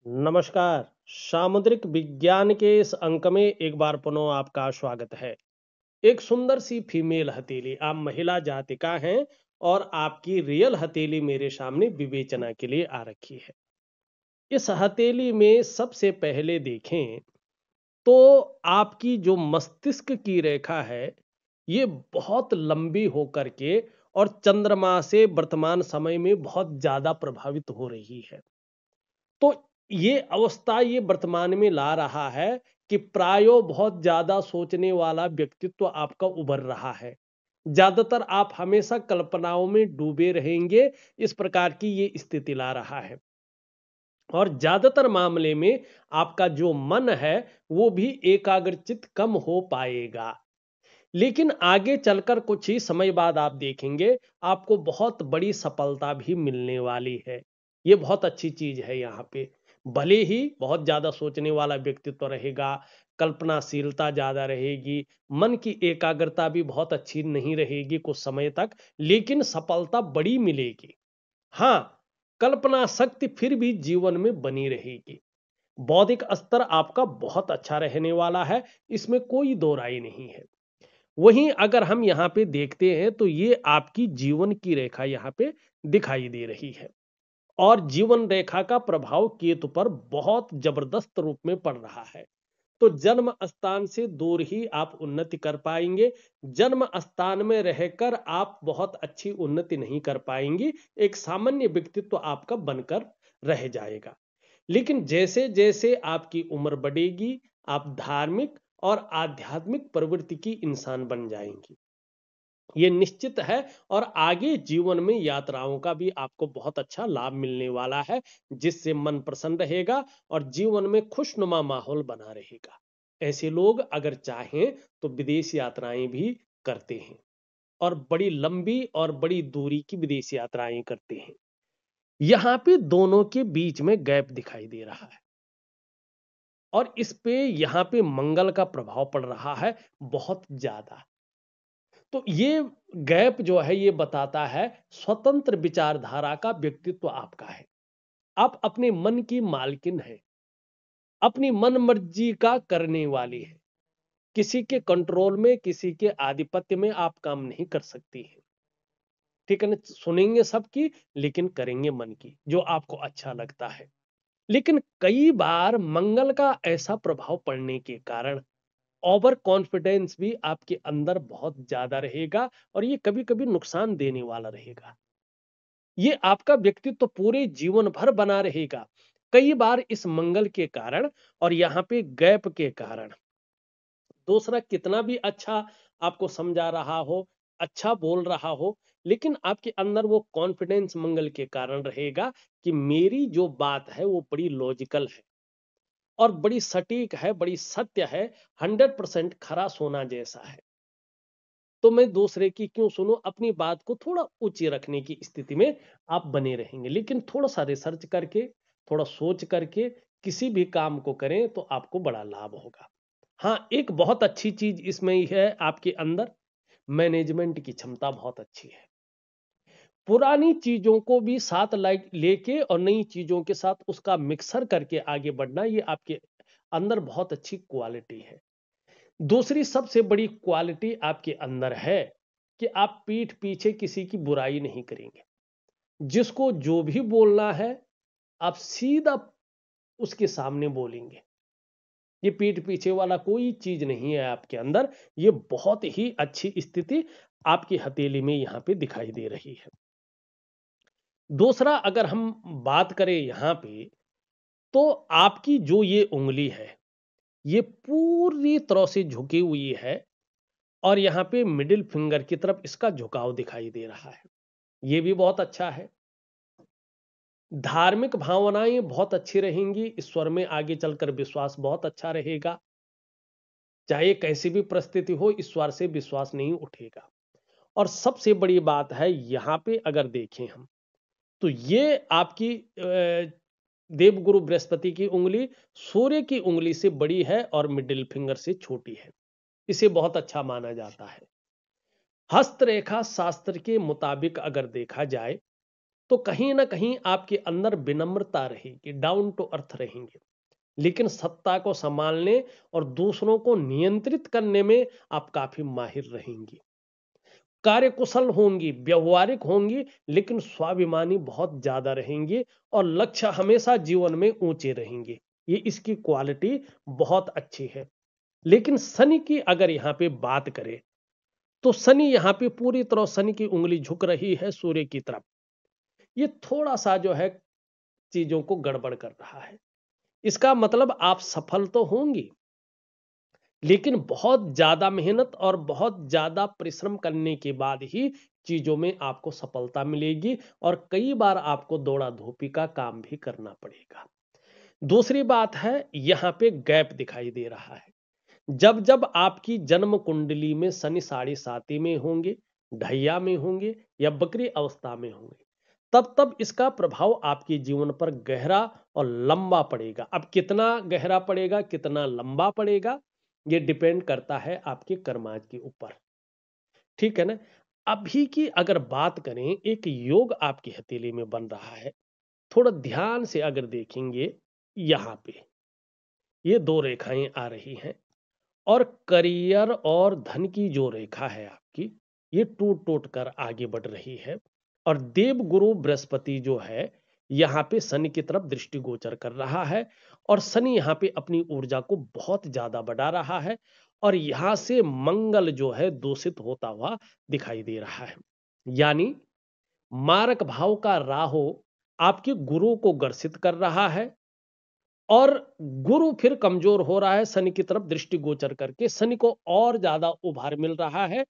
नमस्कार। सामुद्रिक विज्ञान के इस अंक में एक बार पुनः आपका स्वागत है। एक सुंदर सी फीमेल हथेली, आप महिला जाति का हैं और आपकी रियल हथेली मेरे सामने विवेचना के लिए आ रखी है। इस हथेली में सबसे पहले देखें तो आपकी जो मस्तिष्क की रेखा है, ये बहुत लंबी होकर के और चंद्रमा से वर्तमान समय में बहुत ज्यादा प्रभावित हो रही है। तो ये अवस्था ये वर्तमान में ला रहा है कि प्रायो बहुत ज्यादा सोचने वाला व्यक्तित्व आपका उभर रहा है। ज्यादातर आप हमेशा कल्पनाओं में डूबे रहेंगे, इस प्रकार की ये स्थिति ला रहा है। और ज्यादातर मामले में आपका जो मन है वो भी एकाग्रचित कम हो पाएगा। लेकिन आगे चलकर कुछ ही समय बाद आप देखेंगे आपको बहुत बड़ी सफलता भी मिलने वाली है। ये बहुत अच्छी चीज है। यहाँ पे भले ही बहुत ज्यादा सोचने वाला व्यक्तित्व रहेगा, कल्पनाशीलता ज्यादा रहेगी, मन की एकाग्रता भी बहुत अच्छी नहीं रहेगी कुछ समय तक, लेकिन सफलता बड़ी मिलेगी। हाँ, कल्पना शक्ति फिर भी जीवन में बनी रहेगी। बौद्धिक स्तर आपका बहुत अच्छा रहने वाला है, इसमें कोई दो राय नहीं है। वहीं अगर हम यहाँ पे देखते हैं तो ये आपकी जीवन की रेखा यहाँ पे दिखाई दे रही है। और जीवन रेखा का प्रभाव केतु पर बहुत जबरदस्त रूप में पड़ रहा है। तो जन्म स्थान से दूर ही आप उन्नति कर पाएंगे। जन्म स्थान में रहकर आप बहुत अच्छी उन्नति नहीं कर पाएंगे। एक सामान्य व्यक्तित्व आपका बनकर रह जाएगा। लेकिन जैसे जैसे आपकी उम्र बढ़ेगी, आप धार्मिक और आध्यात्मिक प्रवृत्ति की इंसान बन जाएंगी, ये निश्चित है। और आगे जीवन में यात्राओं का भी आपको बहुत अच्छा लाभ मिलने वाला है, जिससे मन प्रसन्न रहेगा और जीवन में खुशनुमा माहौल बना रहेगा। ऐसे लोग अगर चाहें तो विदेश यात्राएं भी करते हैं और बड़ी लंबी और बड़ी दूरी की विदेश यात्राएं करते हैं। यहाँ पे दोनों के बीच में गैप दिखाई दे रहा है और इस पे यहाँ पे मंगल का प्रभाव पड़ रहा है बहुत ज्यादा। तो ये गैप जो है ये बताता है स्वतंत्र विचारधारा का व्यक्तित्व आपका है। आप अपने मन की मालकिन है, अपनी मन मर्जी का करने वाली है। किसी के कंट्रोल में, किसी के आधिपत्य में आप काम नहीं कर सकती है। ठीक है ना? सुनेंगे सबकी, लेकिन करेंगे मन की जो आपको अच्छा लगता है। लेकिन कई बार मंगल का ऐसा प्रभाव पड़ने के कारण ओवर कॉन्फिडेंस भी आपके अंदर बहुत ज्यादा रहेगा और ये कभी कभी नुकसान देने वाला रहेगा। ये आपका व्यक्तित्व पूरे जीवन भर बना रहेगा। कई बार इस मंगल के कारण और यहाँ पे गैप के कारण दूसरा कितना भी अच्छा आपको समझा रहा हो, अच्छा बोल रहा हो, लेकिन आपके अंदर वो कॉन्फिडेंस मंगल के कारण रहेगा कि मेरी जो बात है वो बड़ी लॉजिकल है और बड़ी सटीक है, बड़ी सत्य है, 100% खरा सोना जैसा है। तो मैं दूसरे की क्यों सुनूं? अपनी बात को थोड़ा ऊंची रखने की स्थिति में आप बने रहेंगे। लेकिन थोड़ा सा रिसर्च करके, थोड़ा सोच करके किसी भी काम को करें तो आपको बड़ा लाभ होगा। हाँ, एक बहुत अच्छी चीज इसमें ही है आपके अंदर, मैनेजमेंट की क्षमता बहुत अच्छी है। पुरानी चीजों को भी साथ लाइक लेके और नई चीजों के साथ उसका मिक्सर करके आगे बढ़ना, ये आपके अंदर बहुत अच्छी क्वालिटी है। दूसरी सबसे बड़ी क्वालिटी आपके अंदर है कि आप पीठ पीछे किसी की बुराई नहीं करेंगे। जिसको जो भी बोलना है आप सीधा उसके सामने बोलेंगे। ये पीठ पीछे वाला कोई चीज नहीं है आपके अंदर। ये बहुत ही अच्छी स्थिति आपकी हथेली में यहां पे दिखाई दे रही है। दूसरा अगर हम बात करें यहां पे, तो आपकी जो ये उंगली है ये पूरी तरह से झुकी हुई है और यहाँ पे मिडिल फिंगर की तरफ इसका झुकाव दिखाई दे रहा है। ये भी बहुत अच्छा है। धार्मिक भावनाएं बहुत अच्छी रहेंगी, ईश्वर में आगे चलकर विश्वास बहुत अच्छा रहेगा। चाहे कैसी भी परिस्थिति हो, ईश्वर से विश्वास नहीं उठेगा। और सबसे बड़ी बात है यहाँ पे अगर देखें हम, तो ये आपकी देवगुरु बृहस्पति की उंगली सूर्य की उंगली से बड़ी है और मिडिल फिंगर से छोटी है। इसे बहुत अच्छा माना जाता है। हस्तरेखा शास्त्र के मुताबिक अगर देखा जाए तो कहीं ना कहीं आपके अंदर विनम्रता रहेगी, डाउन टू अर्थ रहेंगे, लेकिन सत्ता को संभालने और दूसरों को नियंत्रित करने में आप काफी माहिर रहेंगी। कार्यकुशल होंगी, व्यवहारिक होंगी, लेकिन स्वाभिमानी बहुत ज्यादा रहेंगी और लक्ष्य हमेशा जीवन में ऊंचे रहेंगे। ये इसकी क्वालिटी बहुत अच्छी है। लेकिन शनि की अगर यहां पे बात करें, तो शनि यहां पे पूरी तरह शनि की उंगली झुक रही है सूर्य की तरफ। ये थोड़ा सा जो है चीजों को गड़बड़ कर रहा है। इसका मतलब आप सफल तो होंगी, लेकिन बहुत ज्यादा मेहनत और बहुत ज्यादा परिश्रम करने के बाद ही चीजों में आपको सफलता मिलेगी और कई बार आपको दौड़ा धूपी का काम भी करना पड़ेगा। दूसरी बात है, यहां पे गैप दिखाई दे रहा है। जब जब आपकी जन्म कुंडली में शनि साढ़े साती में होंगे, ढैया में होंगे या बकरी अवस्था में होंगे, तब तब इसका प्रभाव आपके जीवन पर गहरा और लंबा पड़ेगा। अब कितना गहरा पड़ेगा, कितना लंबा पड़ेगा, ये डिपेंड करता है आपके कर्माज के ऊपर। ठीक है ना। अभी की अगर बात करें, एक योग आपकी हथेली में बन रहा है। थोड़ा ध्यान से अगर देखेंगे, यहां पे ये दो रेखाएं आ रही हैं और करियर और धन की जो रेखा है आपकी, ये टूट टूट कर आगे बढ़ रही है। और देव गुरु बृहस्पति जो है, यहां पे शनि की तरफ दृष्टिगोचर कर रहा है और शनि यहां पे अपनी ऊर्जा को बहुत ज्यादा बढ़ा रहा है और यहां से मंगल जो है दूषित होता हुआ दिखाई दे रहा है। यानी मारक भाव का राहु आपके गुरु को ग्रसित कर रहा है और गुरु फिर कमजोर हो रहा है शनि की तरफ दृष्टिगोचर करके। शनि को और ज्यादा उभार मिल रहा है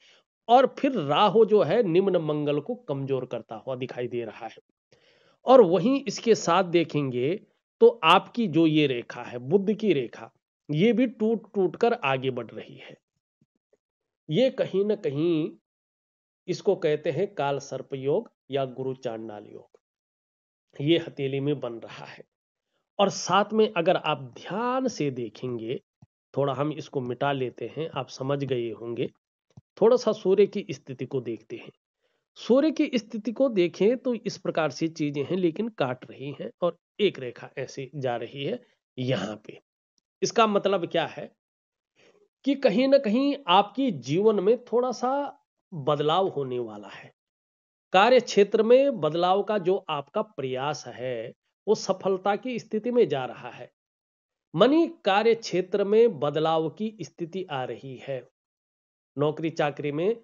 और फिर राहु जो है निम्न मंगल को कमजोर करता हुआ दिखाई दे रहा है। और वहीं इसके साथ देखेंगे तो आपकी जो ये रेखा है, बुध की रेखा, ये भी टूट टूट कर आगे बढ़ रही है। ये कहीं ना कहीं इसको कहते हैं काल सर्प योग या गुरु चांडाल योग, ये हथेली में बन रहा है। और साथ में अगर आप ध्यान से देखेंगे, थोड़ा हम इसको मिटा लेते हैं, आप समझ गए होंगे। थोड़ा सा सूर्य की स्थिति को देखते हैं। सूर्य की स्थिति को देखें तो इस प्रकार से चीजें हैं, लेकिन काट रही हैं और एक रेखा ऐसे जा रही है यहां पे। इसका मतलब क्या है कि कहीं ना कहीं आपकी जीवन में थोड़ा सा बदलाव होने वाला है। कार्य क्षेत्र में बदलाव का जो आपका प्रयास है, वो सफलता की स्थिति में जा रहा है। मनी कार्य क्षेत्र में बदलाव की स्थिति आ रही है। नौकरी चाकरी में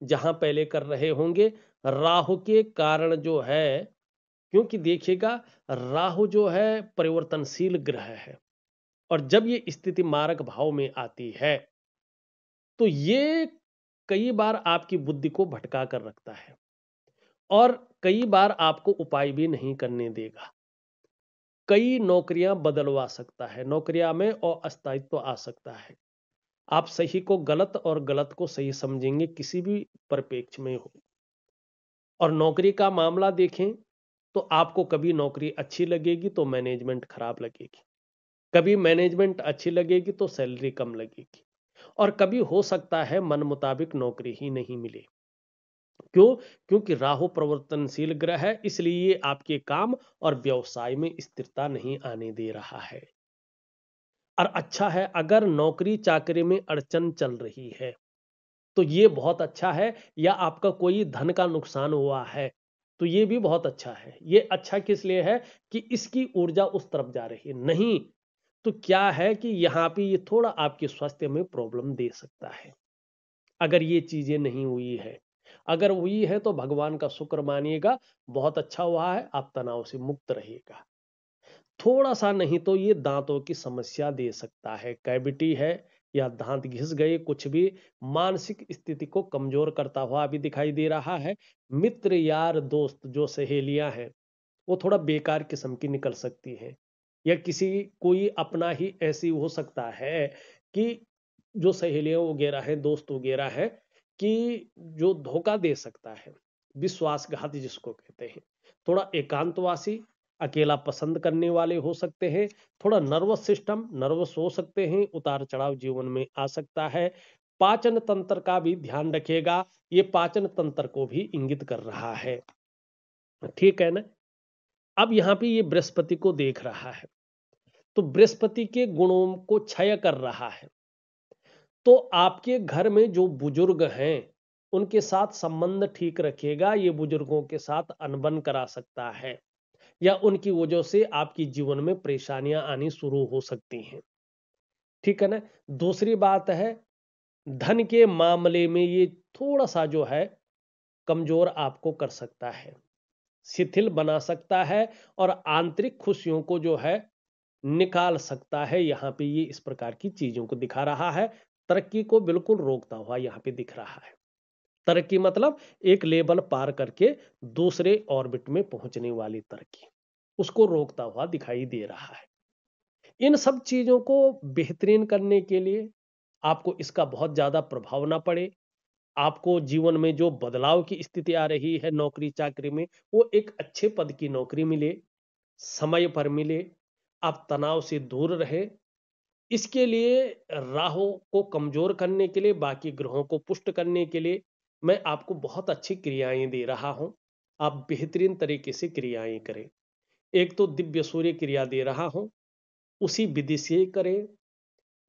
जहां पहले कर रहे होंगे, राहु के कारण जो है, क्योंकि देखिएगा राहु जो है परिवर्तनशील ग्रह है और जब ये स्थिति मारक भाव में आती है तो ये कई बार आपकी बुद्धि को भटका कर रखता है और कई बार आपको उपाय भी नहीं करने देगा। कई नौकरियां बदलवा सकता है, नौकरियां में अस्थायित्व आ सकता है। आप सही को गलत और गलत को सही समझेंगे किसी भी परिप्रेक्ष्य में हो। और नौकरी का मामला देखें तो आपको कभी नौकरी अच्छी लगेगी तो मैनेजमेंट खराब लगेगी, कभी मैनेजमेंट अच्छी लगेगी तो सैलरी कम लगेगी और कभी हो सकता है मन मुताबिक नौकरी ही नहीं मिले। क्यों? क्योंकि राहु प्रवर्तनशील ग्रह है, इसलिए ये आपके काम और व्यवसाय में स्थिरता नहीं आने दे रहा है। और अच्छा है, अगर नौकरी चाकरी में अड़चन चल रही है तो ये बहुत अच्छा है, या आपका कोई धन का नुकसान हुआ है तो ये भी बहुत अच्छा है। ये अच्छा किस लिए है कि इसकी ऊर्जा उस तरफ जा रही है। नहीं तो क्या है कि यहां पे ये थोड़ा आपके स्वास्थ्य में प्रॉब्लम दे सकता है अगर ये चीजें नहीं हुई है। अगर हुई है तो भगवान का शुक्र मानिएगा, बहुत अच्छा हुआ है, आप तनाव से मुक्त रहेगा। थोड़ा सा नहीं तो ये दांतों की समस्या दे सकता है, कैविटी है या दांत घिस गए, कुछ भी मानसिक स्थिति को कमजोर करता हुआ भी दिखाई दे रहा है। मित्र यार दोस्त जो सहेलियां हैं, वो थोड़ा बेकार किस्म की निकल सकती हैं, या किसी कोई अपना ही ऐसी हो सकता है कि जो सहेलियां वगैरह हैं, दोस्त वगैरह हैं, कि जो धोखा दे सकता है, विश्वासघात जिसको कहते हैं। थोड़ा एकांतवासी, अकेला पसंद करने वाले हो सकते हैं। थोड़ा नर्वस सिस्टम, नर्वस हो सकते हैं, उतार चढ़ाव जीवन में आ सकता है। पाचन तंत्र का भी ध्यान रखिएगा, ये पाचन तंत्र को भी इंगित कर रहा है। ठीक है ना। अब यहां पे ये बृहस्पति को देख रहा है, तो बृहस्पति के गुणों को क्षय कर रहा है। तो आपके घर में जो बुजुर्ग हैं उनके साथ संबंध ठीक रखिएगा, ये बुजुर्गों के साथ अनबन करा सकता है या उनकी वजह से आपकी जीवन में परेशानियां आनी शुरू हो सकती हैं। ठीक है ना। दूसरी बात है, धन के मामले में ये थोड़ा सा जो है कमजोर आपको कर सकता है, शिथिल बना सकता है और आंतरिक खुशियों को जो है निकाल सकता है। यहां पे ये इस प्रकार की चीजों को दिखा रहा है। तरक्की को बिल्कुल रोकता हुआ यहां पे दिख रहा है। तरक्की मतलब एक लेवल पार करके दूसरे ऑर्बिट में पहुंचने वाली तरक्की, उसको रोकता हुआ दिखाई दे रहा है। इन सब चीजों को बेहतरीन करने के लिए आपको इसका बहुत ज्यादा प्रभाव ना पड़े, आपको जीवन में जो बदलाव की स्थिति आ रही है नौकरी चाकरी में, वो एक अच्छे पद की नौकरी मिले, समय पर मिले, आप तनाव से दूर रहे। इसके लिए राहु को कमजोर करने के लिए, बाकी ग्रहों को पुष्ट करने के लिए मैं आपको बहुत अच्छी क्रियाएं दे रहा हूं। आप बेहतरीन तरीके से क्रियाएं करें। एक तो दिव्य सूर्य क्रिया दे रहा हूं, उसी विधि से करें,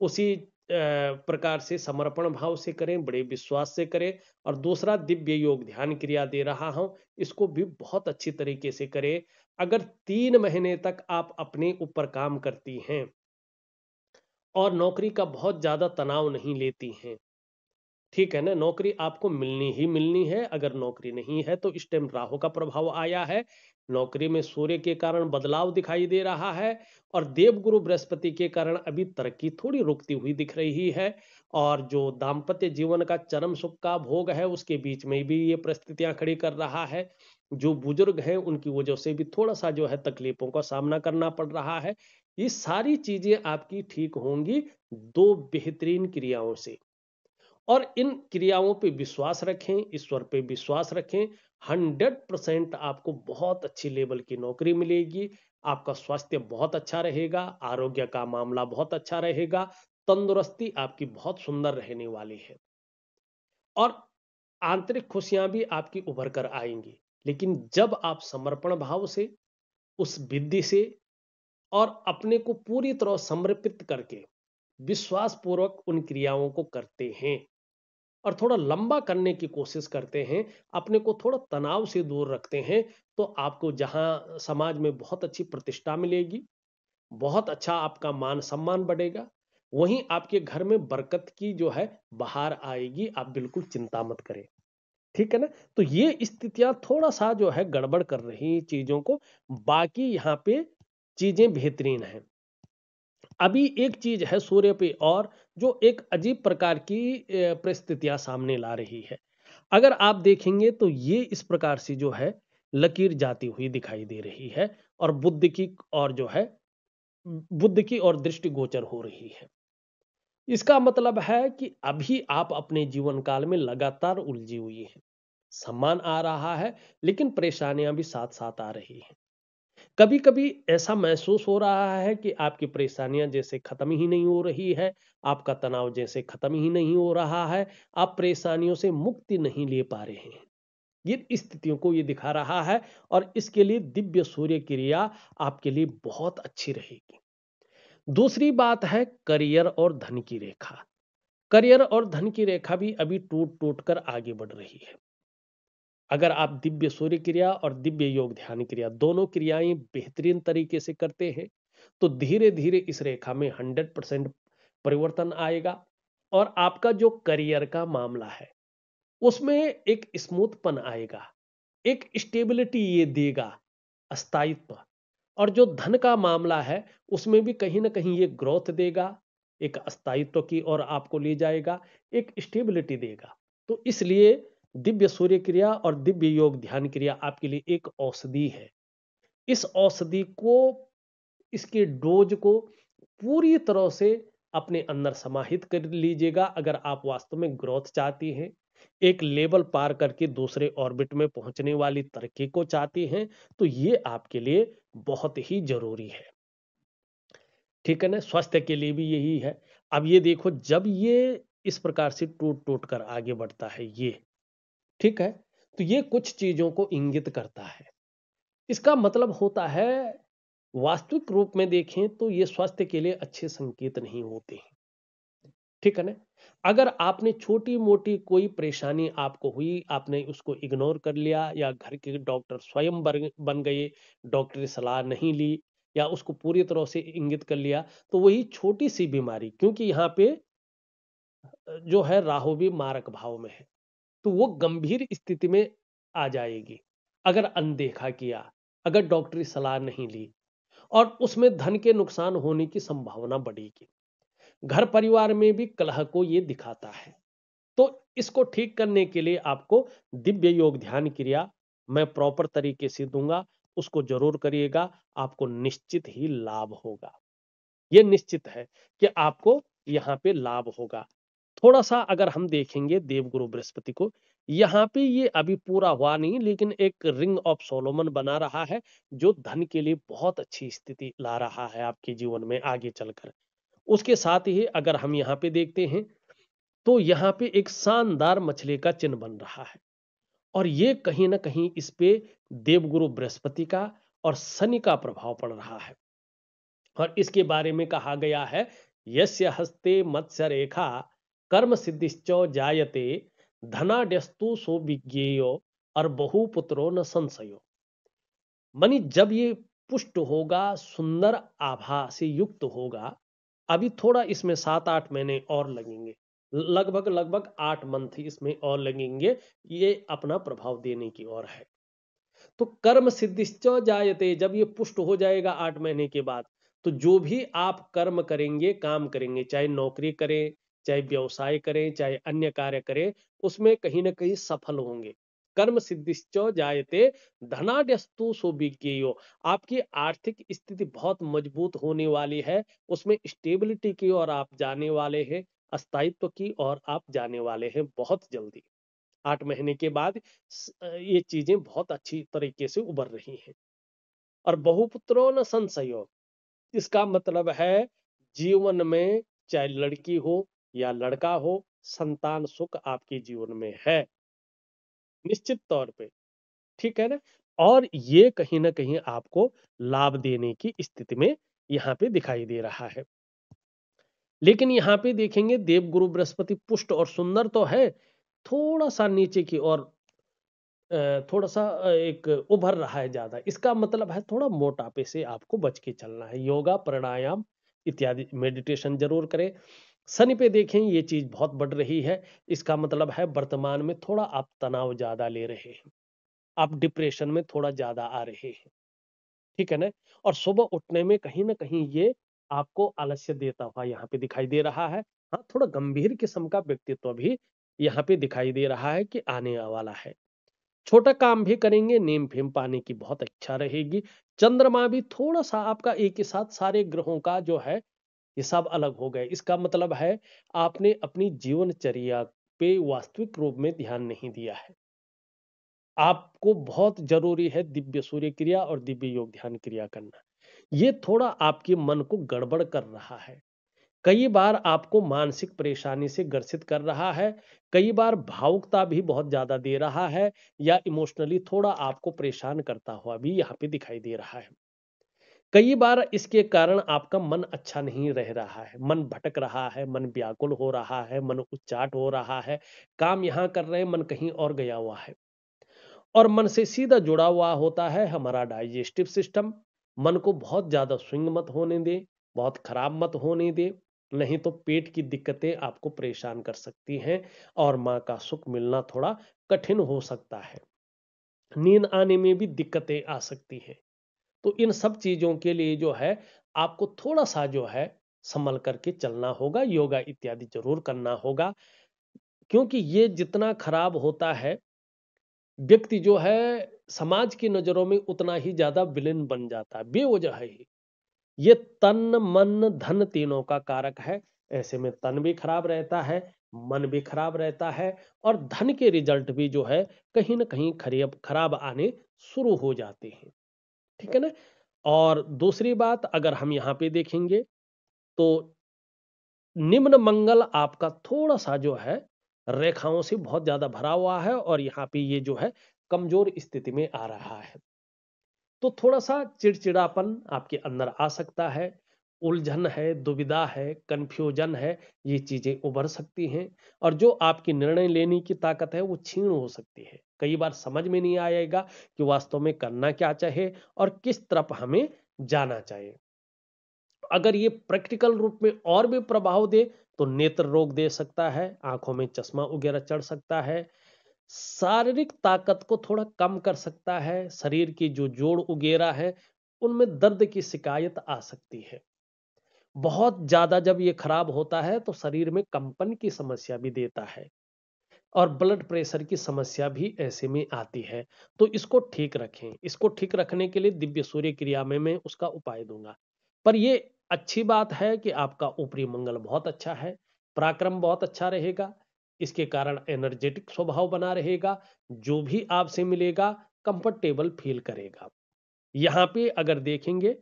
उसी प्रकार से समर्पण भाव से करें, बड़े विश्वास से करें। और दूसरा दिव्य योग ध्यान क्रिया दे रहा हूं, इसको भी बहुत अच्छी तरीके से करें। अगर 3 महीने तक आप अपने ऊपर काम करती हैं और नौकरी का बहुत ज्यादा तनाव नहीं लेती हैं, ठीक है ना, नौकरी आपको मिलनी ही मिलनी है। अगर नौकरी नहीं है तो इस टाइम राहु का प्रभाव आया है, नौकरी में सूर्य के कारण बदलाव दिखाई दे रहा है और देवगुरु बृहस्पति के कारण अभी तरक्की थोड़ी रुकती हुई दिख रही है। और जो दाम्पत्य जीवन का चरम सुख का भोग है उसके बीच में भी ये परिस्थितियां खड़ी कर रहा है। जो बुजुर्ग हैं उनकी वजह से भी थोड़ा सा जो है तकलीफों का सामना करना पड़ रहा है। ये सारी चीजें आपकी ठीक होंगी दो बेहतरीन क्रियाओं से। और इन क्रियाओं पे विश्वास रखें, ईश्वर पे विश्वास रखें। 100% आपको बहुत अच्छी लेवल की नौकरी मिलेगी, आपका स्वास्थ्य बहुत अच्छा रहेगा, आरोग्य का मामला बहुत अच्छा रहेगा, तंदुरुस्ती आपकी बहुत सुंदर रहने वाली है और आंतरिक खुशियां भी आपकी उभर कर आएंगी। लेकिन जब आप समर्पण भाव से, उस विधि से और अपने को पूरी तरह समर्पित करके विश्वास पूर्वक उन क्रियाओं को करते हैं और थोड़ा लंबा करने की कोशिश करते हैं, अपने को थोड़ा तनाव से दूर रखते हैं, तो आपको जहां समाज में बहुत अच्छी प्रतिष्ठा मिलेगी, बहुत अच्छा आपका मान सम्मान बढ़ेगा, वहीं आपके घर में बरकत की जो है बहार आएगी। आप बिल्कुल चिंता मत करें। ठीक है ना। तो ये स्थितियां थोड़ा सा जो है गड़बड़ कर रही चीजों को, बाकी यहाँ पे चीजें बेहतरीन हैं। अभी एक चीज है सूर्य पे और जो एक अजीब प्रकार की परिस्थितियां सामने ला रही है। अगर आप देखेंगे तो ये इस प्रकार से जो है लकीर जाती हुई दिखाई दे रही है और बुद्ध की और जो है बुद्ध की और दृष्टि गोचर हो रही है। इसका मतलब है कि अभी आप अपने जीवन काल में लगातार उलझी हुई हैं। सम्मान आ रहा है लेकिन परेशानियां भी साथ साथ आ रही हैं। कभी कभी ऐसा महसूस हो रहा है कि आपकी परेशानियां जैसे खत्म ही नहीं हो रही है, आपका तनाव जैसे खत्म ही नहीं हो रहा है, आप परेशानियों से मुक्ति नहीं ले पा रहे हैं। ये स्थितियों को ये दिखा रहा है और इसके लिए दिव्य सूर्य क्रिया आपके लिए बहुत अच्छी रहेगी। दूसरी बात है करियर और धन की रेखा। करियर और धन की रेखा भी अभी टूट टूट कर आगे बढ़ रही है। अगर आप दिव्य सूर्य क्रिया और दिव्य योग ध्यान क्रिया दोनों क्रियाएं बेहतरीन तरीके से करते हैं तो धीरे धीरे इस रेखा में 100% परिवर्तन आएगा और आपका जो करियर का मामला है उसमें एक स्मूथपन आएगा, एक स्टेबिलिटी ये देगा, स्थायित्व। और जो धन का मामला है उसमें भी कहीं ना कहीं ये ग्रोथ देगा, एक स्थायित्व की ओर आपको ले जाएगा, एक स्टेबिलिटी देगा। तो इसलिए दिव्य सूर्य क्रिया और दिव्य योग ध्यान क्रिया आपके लिए एक औषधि है। इस औषधि को, इसके डोज को पूरी तरह से अपने अंदर समाहित कर लीजिएगा। अगर आप वास्तव में ग्रोथ चाहती हैं, एक लेवल पार करके दूसरे ऑर्बिट में पहुंचने वाली तरक्की को चाहती हैं, तो ये आपके लिए बहुत ही जरूरी है। ठीक है ना। स्वास्थ्य के लिए भी यही है। अब ये देखो, जब ये इस प्रकार से टूट टूट कर आगे बढ़ता है ये, ठीक है, तो ये कुछ चीजों को इंगित करता है। इसका मतलब होता है वास्तविक रूप में देखें तो ये स्वास्थ्य के लिए अच्छे संकेत नहीं होते हैं। ठीक है ना? अगर आपने छोटी मोटी कोई परेशानी आपको हुई, आपने उसको इग्नोर कर लिया या घर के डॉक्टर स्वयं बन गए, डॉक्टरी सलाह नहीं ली या उसको पूरी तरह से इंगित कर लिया, तो वही छोटी सी बीमारी, क्योंकि यहाँ पे जो है राहु भी मारक भाव में है, तो वो गंभीर स्थिति में आ जाएगी अगर अनदेखा किया, अगर डॉक्टरी सलाह नहीं ली, और उसमें धन के नुकसान होने की संभावना बढ़ेगी। घर परिवार में भी कलह को ये दिखाता है। तो इसको ठीक करने के लिए आपको दिव्य योग ध्यान क्रिया मैं प्रॉपर तरीके से दूंगा, उसको जरूर करिएगा, आपको निश्चित ही लाभ होगा। ये निश्चित है कि आपको यहाँ पे लाभ होगा। थोड़ा सा अगर हम देखेंगे देवगुरु बृहस्पति को, यहाँ पे ये अभी पूरा हुआ नहीं, लेकिन एक रिंग ऑफ सोलोमन बना रहा है जो धन के लिए बहुत अच्छी स्थिति ला रहा है आपके जीवन में आगे चलकर। उसके साथ ही अगर हम यहाँ पे देखते हैं तो यहाँ पे एक शानदार मछली का चिन्ह बन रहा है, और ये कहीं ना कहीं इस पे देवगुरु बृहस्पति का और शनि का प्रभाव पड़ रहा है। और इसके बारे में कहा गया है, यस्य हस्ते मत्स्य रेखा कर्म सिद्धिश्चो जायते धनाड्यस्तु सो विज्ञेयो और बहुपुत्रो न संशयो। मनी जब ये पुष्ट होगा, सुंदर आभा से युक्त होगा, अभी थोड़ा इसमें 7-8 महीने और लगेंगे, लगभग लगभग 8 मंथ इसमें और लगेंगे, ये अपना प्रभाव देने की ओर है। तो कर्म सिद्धिश्च जायते, जब ये पुष्ट हो जाएगा 8 महीने के बाद, तो जो भी आप कर्म करेंगे, काम करेंगे, चाहे नौकरी करें, चाहे व्यवसाय करें, चाहे अन्य कार्य करें, उसमें कहीं ना कहीं सफल होंगे। कर्म सिद्धिश्च जायते धनाड्यस्तु सुविज्ञेयो, आपकी आर्थिक स्थिति बहुत मजबूत होने वाली है, उसमें स्टेबिलिटी की ओर आप जाने वाले हैं, स्थायित्व की ओर आप जाने वाले हैं बहुत जल्दी। 8 महीने के बाद ये चीजें बहुत अच्छी तरीके से उभर रही हैं। और बहुपुत्रो न संशयो, इसका मतलब है जीवन में चाहे लड़की हो या लड़का हो, संतान सुख आपके जीवन में है निश्चित तौर पे। ठीक है ना? और ये कहीं ना कहीं आपको लाभ देने की स्थिति में यहाँ पे दिखाई दे रहा है। लेकिन यहाँ पे देखेंगे देवगुरु बृहस्पति पुष्ट और सुंदर तो है, थोड़ा सा नीचे की ओर थोड़ा सा एक उभर रहा है ज्यादा, इसका मतलब है थोड़ा मोटापे से आपको बच के चलना है। योगा प्राणायाम इत्यादि मेडिटेशन जरूर करें। शनि पे देखें ये चीज बहुत बढ़ रही है, इसका मतलब है वर्तमान में थोड़ा आप तनाव ज्यादा ले रहे हैं, आप डिप्रेशन में थोड़ा ज्यादा आ रहे हैं। ठीक है ना? और सुबह उठने में कहीं ना कहीं ये आपको आलस्य देता हुआ यहाँ पे दिखाई दे रहा है। हाँ, थोड़ा गंभीर किस्म का व्यक्तित्व भी यहाँ पे दिखाई दे रहा है कि आने वाला है। छोटा काम भी करेंगे, नेम फेम पाने की बहुत इच्छा रहेगी। चंद्रमा भी थोड़ा सा आपका एक के साथ सारे ग्रहों का जो है हिसाब अलग हो गए, इसका मतलब है आपने अपनी जीवनचर्या पे वास्तविक रूप में ध्यान नहीं दिया है। आपको बहुत जरूरी है दिव्य सूर्य क्रिया और दिव्य योग ध्यान क्रिया करना। ये थोड़ा आपके मन को गड़बड़ कर रहा है, कई बार आपको मानसिक परेशानी से ग्रसित कर रहा है, कई बार भावुकता भी बहुत ज्यादा दे रहा है, या इमोशनली थोड़ा आपको परेशान करता हुआ भी यहाँ पे दिखाई दे रहा है। कई बार इसके कारण आपका मन अच्छा नहीं रह रहा है, मन भटक रहा है, मन व्याकुल हो रहा है, मन उच्चाट हो रहा है, काम यहाँ कर रहे हैं, मन कहीं और गया हुआ है। और मन से सीधा जुड़ा हुआ होता है हमारा डाइजेस्टिव सिस्टम। मन को बहुत ज्यादा स्विंग मत होने दे, बहुत खराब मत होने दे, नहीं तो पेट की दिक्कतें आपको परेशान कर सकती हैं और माँ का सुख मिलना थोड़ा कठिन हो सकता है। नींद आने में भी दिक्कतें आ सकती हैं। तो इन सब चीजों के लिए जो है आपको थोड़ा सा जो है संभल करके चलना होगा, योगा इत्यादि जरूर करना होगा। क्योंकि ये जितना खराब होता है, व्यक्ति जो है समाज की नजरों में उतना ही ज्यादा विलेन बन जाता है बेवजह ही। ये तन मन धन तीनों का कारक है, ऐसे में तन भी खराब रहता है, मन भी खराब रहता है, और धन के रिजल्ट भी जो है कहीं ना कहीं खराब खराब आने शुरू हो जाते हैं। ठीक है ना? और दूसरी बात अगर हम यहाँ पे देखेंगे तो निम्न मंगल आपका थोड़ा सा जो है रेखाओं से बहुत ज्यादा भरा हुआ है, और यहाँ पे ये जो है कमजोर स्थिति में आ रहा है। तो थोड़ा-सा चिड़चिड़ापन आपके अंदर आ सकता है, उलझन है, दुविधा है, कन्फ्यूजन है, ये चीज़ें उभर सकती हैं और जो आपकी निर्णय लेने की ताकत है वो क्षीण हो सकती है। कई बार समझ में नहीं आएगा कि वास्तव में करना क्या चाहे और किस तरफ हमें जाना चाहिए। अगर ये प्रैक्टिकल रूप में और भी प्रभाव दे तो नेत्र रोग दे सकता है, आंखों में चश्मा वगैरह चढ़ सकता है, शारीरिक ताकत को थोड़ा कम कर सकता है, शरीर की जो जोड़ वगैरह है उनमें दर्द की शिकायत आ सकती है। बहुत ज्यादा जब ये खराब होता है तो शरीर में कंपन की समस्या भी देता है और ब्लड प्रेशर की समस्या भी ऐसे में आती है। तो इसको ठीक रखें। इसको ठीक रखने के लिए दिव्य सूर्य क्रिया में मैं उसका उपाय दूंगा। पर ये अच्छी बात है कि आपका ऊपरी मंगल बहुत अच्छा है, पराक्रम बहुत अच्छा रहेगा, इसके कारण एनर्जेटिक स्वभाव बना रहेगा, जो भी आपसे मिलेगा कंफर्टेबल फील करेगा। यहाँ पे अगर देखेंगे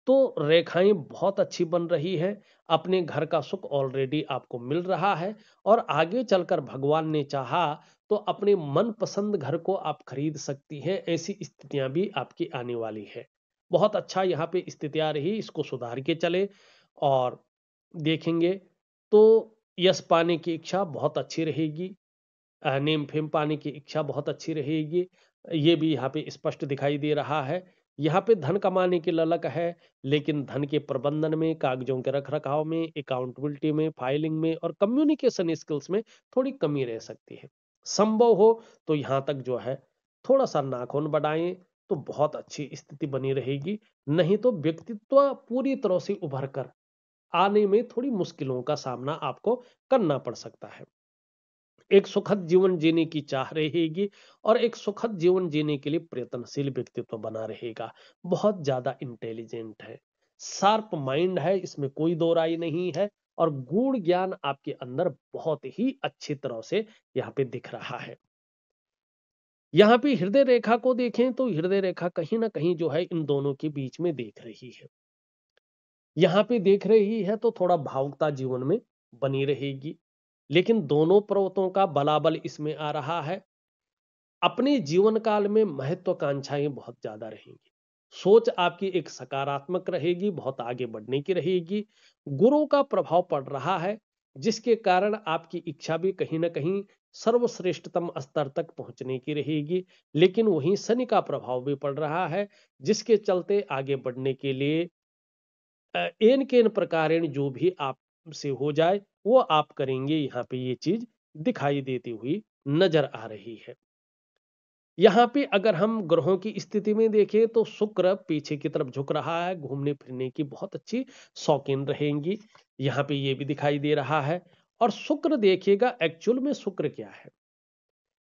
तो रेखाएं बहुत अच्छी बन रही है, अपने घर का सुख ऑलरेडी आपको मिल रहा है और आगे चलकर भगवान ने चाहा तो अपने मनपसंद घर को आप खरीद सकती हैं। ऐसी स्थितियां भी आपकी आने वाली है। बहुत अच्छा यहाँ पे स्थितियां रही, इसको सुधार के चले और देखेंगे तो यश पाने की इच्छा बहुत अच्छी रहेगी, नेम फेम पाने की इच्छा बहुत अच्छी रहेगी। ये भी यहाँ पे स्पष्ट दिखाई दे रहा है। यहाँ पे धन कमाने की ललक है, लेकिन धन के प्रबंधन में, कागजों के रख रखाव में, अकाउंटेबिलिटी में, फाइलिंग में और कम्युनिकेशन स्किल्स में थोड़ी कमी रह सकती है। संभव हो तो यहाँ तक जो है थोड़ा सा नाखून बढ़ाएं तो बहुत अच्छी स्थिति बनी रहेगी। नहीं तो व्यक्तित्व पूरी तरह से उभर कर आने में थोड़ी मुश्किलों का सामना आपको करना पड़ सकता है। एक सुखद जीवन जीने की चाह रहेगी और एक सुखद जीवन जीने के लिए प्रयत्नशील व्यक्तित्व बना रहेगा। बहुत ज्यादा इंटेलिजेंट है, शार्प माइंड है, इसमें कोई दो राय नहीं है और गूढ़ ज्ञान आपके अंदर बहुत ही अच्छी तरह से यहाँ पे दिख रहा है। यहाँ पे हृदय रेखा को देखें तो हृदय रेखा कहीं ना कहीं जो है इन दोनों के बीच में देख रही है। यहाँ पे देख रही है तो थोड़ा भावुकता जीवन में बनी रहेगी, लेकिन दोनों पर्वतों का बलाबल इसमें आ रहा है। अपने जीवन काल में महत्वाकांक्षाएं बहुत ज्यादा रहेंगी, सोच आपकी एक सकारात्मक रहेगी, बहुत आगे बढ़ने की रहेगी। गुरु का प्रभाव पड़ रहा है, जिसके कारण आपकी इच्छा भी कहीं ना कहीं सर्वश्रेष्ठतम स्तर तक पहुंचने की रहेगी। लेकिन वहीं शनि का प्रभाव भी पड़ रहा है, जिसके चलते आगे बढ़ने के लिए एन केन प्रकारेण जो भी आप से हो जाए वो आप करेंगे। यहाँ पे ये चीज दिखाई देती हुई नजर आ रही है। यहाँ पे अगर हम ग्रहों की स्थिति में देखें तो शुक्र पीछे की तरफ झुक रहा है, घूमने फिरने की बहुत अच्छी शौकीन रहेंगी, यहाँ पे ये भी दिखाई दे रहा है। और शुक्र देखिएगा, एक्चुअल में शुक्र क्या है?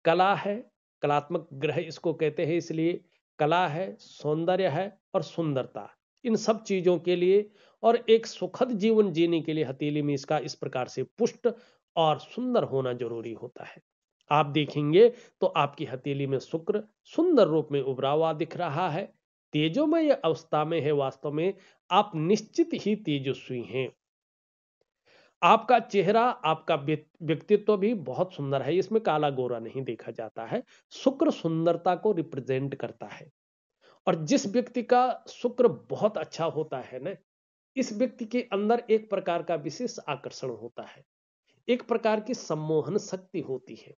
कला है, कलात्मक ग्रह इसको कहते हैं, इसलिए कला है, सौंदर्य है और सुंदरता, इन सब चीजों के लिए और एक सुखद जीवन जीने के लिए हथेली में इसका इस प्रकार से पुष्ट और सुंदर होना जरूरी होता है। आप देखेंगे तो आपकी हथेली में शुक्र सुंदर रूप में उभरा हुआ दिख रहा है, तेजोमय अवस्था में है। वास्तव में आप निश्चित ही तेजस्वी हैं। आपका चेहरा, आपका व्यक्तित्व भी बहुत सुंदर है, इसमें काला गोरा नहीं देखा जाता है। शुक्र सुंदरता को रिप्रेजेंट करता है और जिस व्यक्ति का शुक्र बहुत अच्छा होता है ना, इस व्यक्ति के अंदर एक प्रकार का विशेष आकर्षण होता है, एक प्रकार की सम्मोहन शक्ति होती है,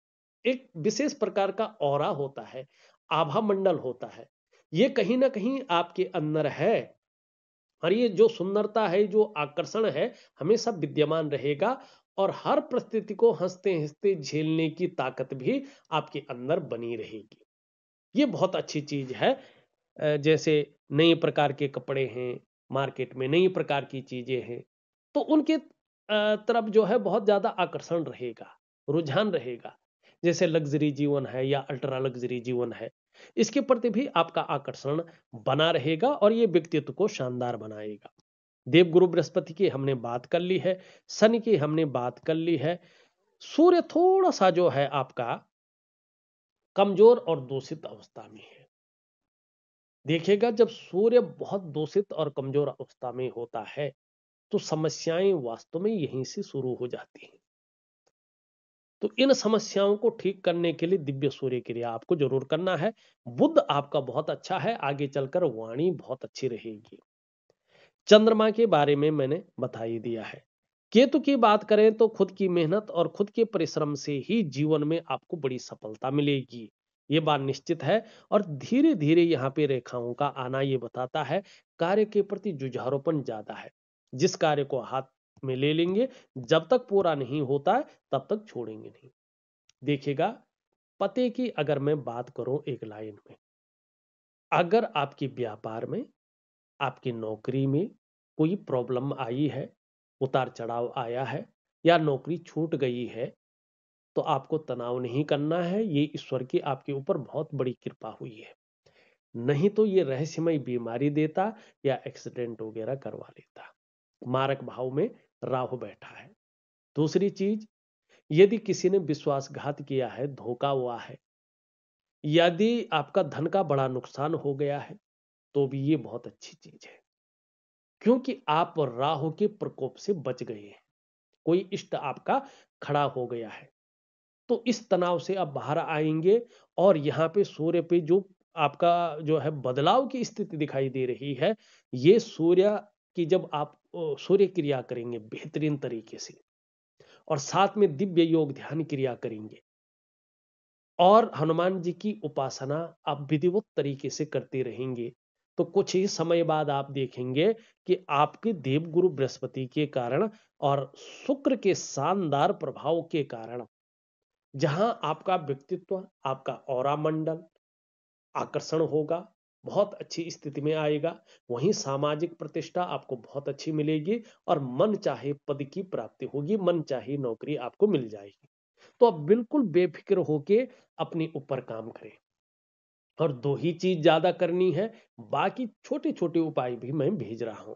एक विशेष प्रकार का ऑरा होता है, आभा मंडल होता है। ये कहीं ना कहीं आपके अंदर है और ये जो सुंदरता है, जो आकर्षण है, हमेशा विद्यमान रहेगा और हर परिस्थिति को हंसते हंसते झेलने की ताकत भी आपके अंदर बनी रहेगी। ये बहुत अच्छी चीज है। जैसे नए प्रकार के कपड़े हैं, मार्केट में नई प्रकार की चीजें हैं, तो उनके तरफ जो है बहुत ज्यादा आकर्षण रहेगा, रुझान रहेगा। जैसे लग्जरी जीवन है या अल्ट्रा लग्जरी जीवन है, इसके प्रति भी आपका आकर्षण बना रहेगा और ये व्यक्तित्व को शानदार बनाएगा। देवगुरु बृहस्पति की हमने बात कर ली है, शनि की हमने बात कर ली है। सूर्य थोड़ा सा जो है आपका कमजोर और दूषित अवस्था में है। देखिएगा, जब सूर्य बहुत दूषित और कमजोर अवस्था में होता है तो समस्याएं वास्तव में यहीं से शुरू हो जाती हैं। तो इन समस्याओं को ठीक करने के लिए दिव्य सूर्य क्रिया आपको जरूर करना है। बुध आपका बहुत अच्छा है, आगे चलकर वाणी बहुत अच्छी रहेगी। चंद्रमा के बारे में मैंने बता ही दिया है। केतु की बात करें तो खुद की मेहनत और खुद के परिश्रम से ही जीवन में आपको बड़ी सफलता मिलेगी, ये बात निश्चित है। और धीरे धीरे यहाँ पे रेखाओं का आना ये बताता है कार्य के प्रति जुझारूपन ज्यादा है। जिस कार्य को हाथ में ले लेंगे, जब तक पूरा नहीं होता है तब तक छोड़ेंगे नहीं। देखिएगा, पते की अगर मैं बात करूं एक लाइन में, अगर आपके व्यापार में, आपकी नौकरी में कोई प्रॉब्लम आई है, उतार चढ़ाव आया है या नौकरी छूट गई है, तो आपको तनाव नहीं करना है। ये ईश्वर की आपके ऊपर बहुत बड़ी कृपा हुई है। नहीं तो ये रहस्यमय बीमारी देता या एक्सीडेंट वगैरह करवा लेता। मारक भाव में राहु बैठा है। दूसरी चीज, यदि किसी ने विश्वासघात किया है, धोखा हुआ है, यदि आपका धन का बड़ा नुकसान हो गया है, तो भी ये बहुत अच्छी चीज है, क्योंकि आप राहु के प्रकोप से बच गए हैं। कोई इष्ट आपका खड़ा हो गया है, तो इस तनाव से आप बाहर आएंगे। और यहाँ पे सूर्य पे जो आपका जो है बदलाव की स्थिति दिखाई दे रही है, ये सूर्य की जब आप सूर्य क्रिया करेंगे बेहतरीन तरीके से, और साथ में दिव्य योग ध्यान क्रिया करेंगे और हनुमान जी की उपासना आप विधिवत तरीके से करते रहेंगे, तो कुछ ही समय बाद आप देखेंगे कि आपके देवगुरु बृहस्पति के कारण और शुक्र के शानदार प्रभाव के कारण जहां आपका व्यक्तित्व, आपका ऑरा मंडल आकर्षण होगा, बहुत अच्छी स्थिति में आएगा। वहीं सामाजिक प्रतिष्ठा आपको बहुत अच्छी मिलेगी और मन चाहे पद की प्राप्ति होगी, मन चाहे नौकरी आपको मिल जाएगी। तो आप बिल्कुल बेफिक्र होके अपने ऊपर काम करें। और दो ही चीज ज्यादा करनी है, बाकी छोटे छोटे उपाय भी मैं भेज रहा हूं।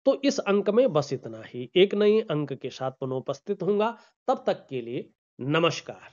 तो इस अंक में बस इतना ही। एक नए अंक के साथ पुनः उपस्थित होऊंगा। तब तक के लिए नमस्कार।